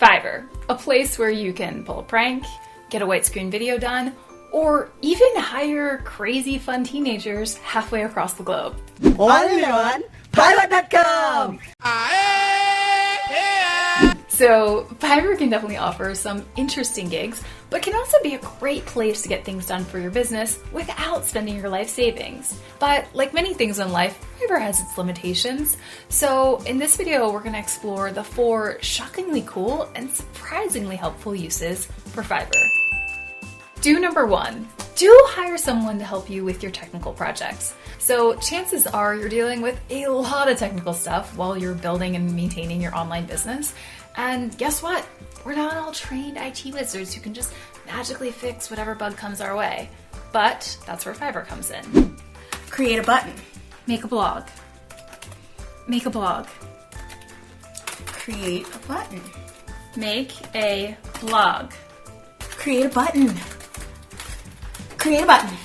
Fiverr, a place where you can pull a prank, get a white screen video done, or even hire crazy fun teenagers halfway across the globe. Only on Fiverr.com! So Fiverr can definitely offer some interesting gigs, but can also be a great place to get things done for your business without spending your life savings. But like many things in life, Fiverr has its limitations. So in this video, we're going to explore the 4 shockingly cool and surprisingly helpful uses for Fiverr. Do number 1, do hire someone to help you with your technical projects. So chances are you're dealing with a lot of technical stuff while you're building and maintaining your online business. And guess what? We're not all trained IT wizards who can just magically fix whatever bug comes our way. But that's where Fiverr comes in. Create a button. Make a blog. Make a blog. Create a button. Make a blog. Create a button. Create a button.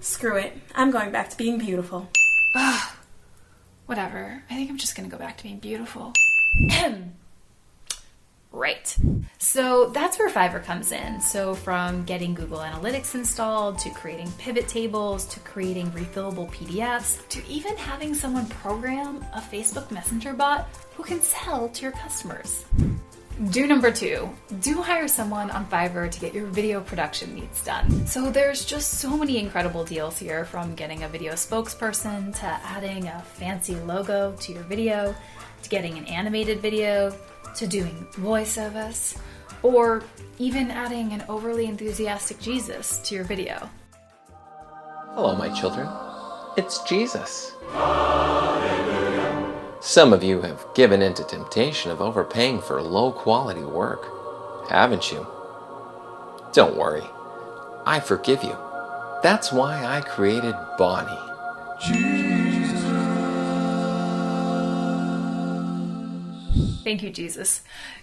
Screw it. I'm going back to being beautiful. Ugh. Whatever. I think I'm just gonna go back to being beautiful. Right. So that's where Fiverr comes in. So from getting Google Analytics installed, to creating pivot tables, to creating refillable PDFs, to even having someone program a Facebook Messenger bot who can sell to your customers. Do number 2, do hire someone on Fiverr to get your video production needs done. So there's just so many incredible deals here, from getting a video spokesperson, to adding a fancy logo to your video, to getting an animated video, to doing voiceovers, or even adding an overly enthusiastic Jesus to your video. Hello, my children. It's Jesus. Some of you have given in to temptation of overpaying for low-quality work, haven't you? Don't worry. I forgive you. That's why I created Bonnie. Thank you, Jesus.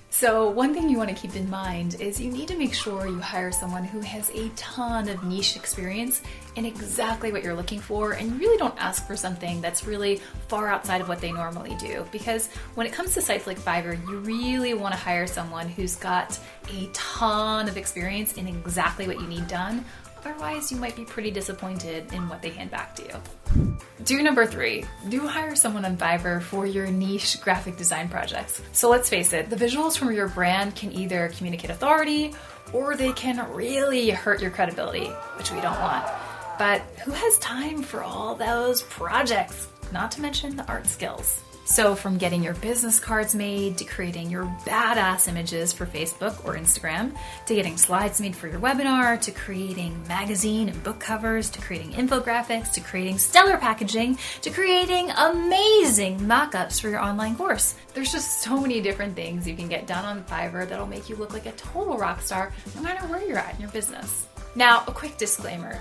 So one thing you want to keep in mind is you need to make sure you hire someone who has a ton of niche experience in exactly what you're looking for, and you really don't ask for something that's really far outside of what they normally do. Because when it comes to sites like Fiverr, you really want to hire someone who's got a ton of experience in exactly what you need done. Otherwise, you might be pretty disappointed in what they hand back to you. Do number 3, do hire someone on Fiverr for your niche graphic design projects. So let's face it, the visuals from your brand can either communicate authority or they can really hurt your credibility, which we don't want. But who has time for all those projects? Not to mention the art skills. So from getting your business cards made, to creating your badass images for Facebook or Instagram, to getting slides made for your webinar, to creating magazine and book covers, to creating infographics, to creating stellar packaging, to creating amazing mock-ups for your online course. There's just so many different things you can get done on Fiverr that'll make you look like a total rock star no matter where you're at in your business. Now, a quick disclaimer.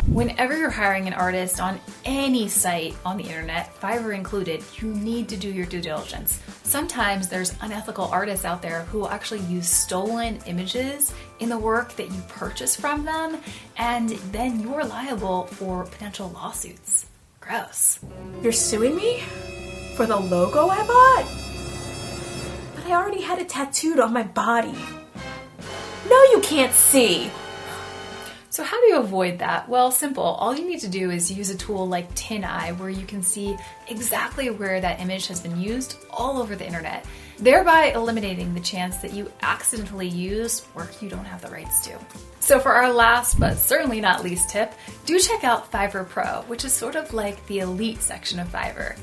Whenever you're hiring an artist on any site on the internet, Fiverr included, you need to do your due diligence. Sometimes there's unethical artists out there who will actually use stolen images in the work that you purchase from them, and then you're liable for potential lawsuits. Gross. You're suing me? For the logo I bought? But I already had it tattooed on my body. No, you can't see! So how do you avoid that? Well, simple. All you need to do is use a tool like TinEye, where you can see exactly where that image has been used all over the internet, thereby eliminating the chance that you accidentally use work you don't have the rights to. So for our last but certainly not least tip, do check out Fiverr Pro, which is sort of like the elite section of Fiverr.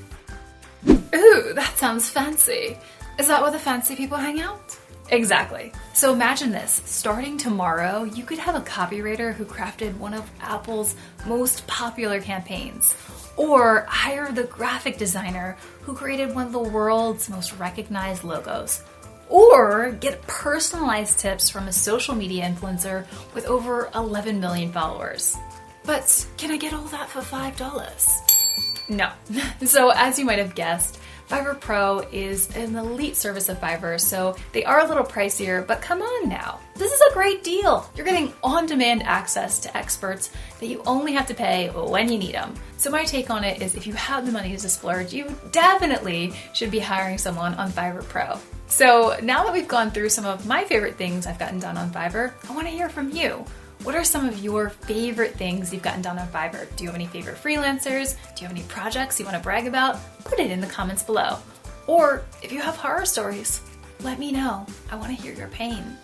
Ooh, that sounds fancy. Is that where the fancy people hang out? Exactly. So imagine this, starting tomorrow, you could have a copywriter who crafted one of Apple's most popular campaigns, or hire the graphic designer who created one of the world's most recognized logos, or get personalized tips from a social media influencer with over 11 million followers. But can I get all that for $5? No. So as you might have guessed, Fiverr Pro is an elite service of Fiverr, so they are a little pricier, but come on now. This is a great deal. You're getting on-demand access to experts that you only have to pay when you need them. So my take on it is if you have the money to splurge, you definitely should be hiring someone on Fiverr Pro. So now that we've gone through some of my favorite things I've gotten done on Fiverr, I want to hear from you. What are some of your favorite things you've gotten done on Fiverr? Do you have any favorite freelancers? Do you have any projects you want to brag about? Put it in the comments below. Or if you have horror stories, let me know. I want to hear your pain.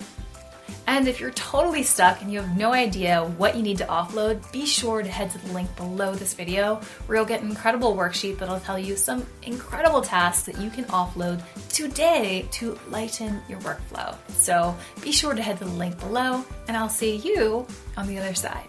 And if you're totally stuck and you have no idea what you need to offload, be sure to head to the link below this video where you'll get an incredible worksheet that'll tell you some incredible tasks that you can offload today to lighten your workflow. So be sure to head to the link below and I'll see you on the other side.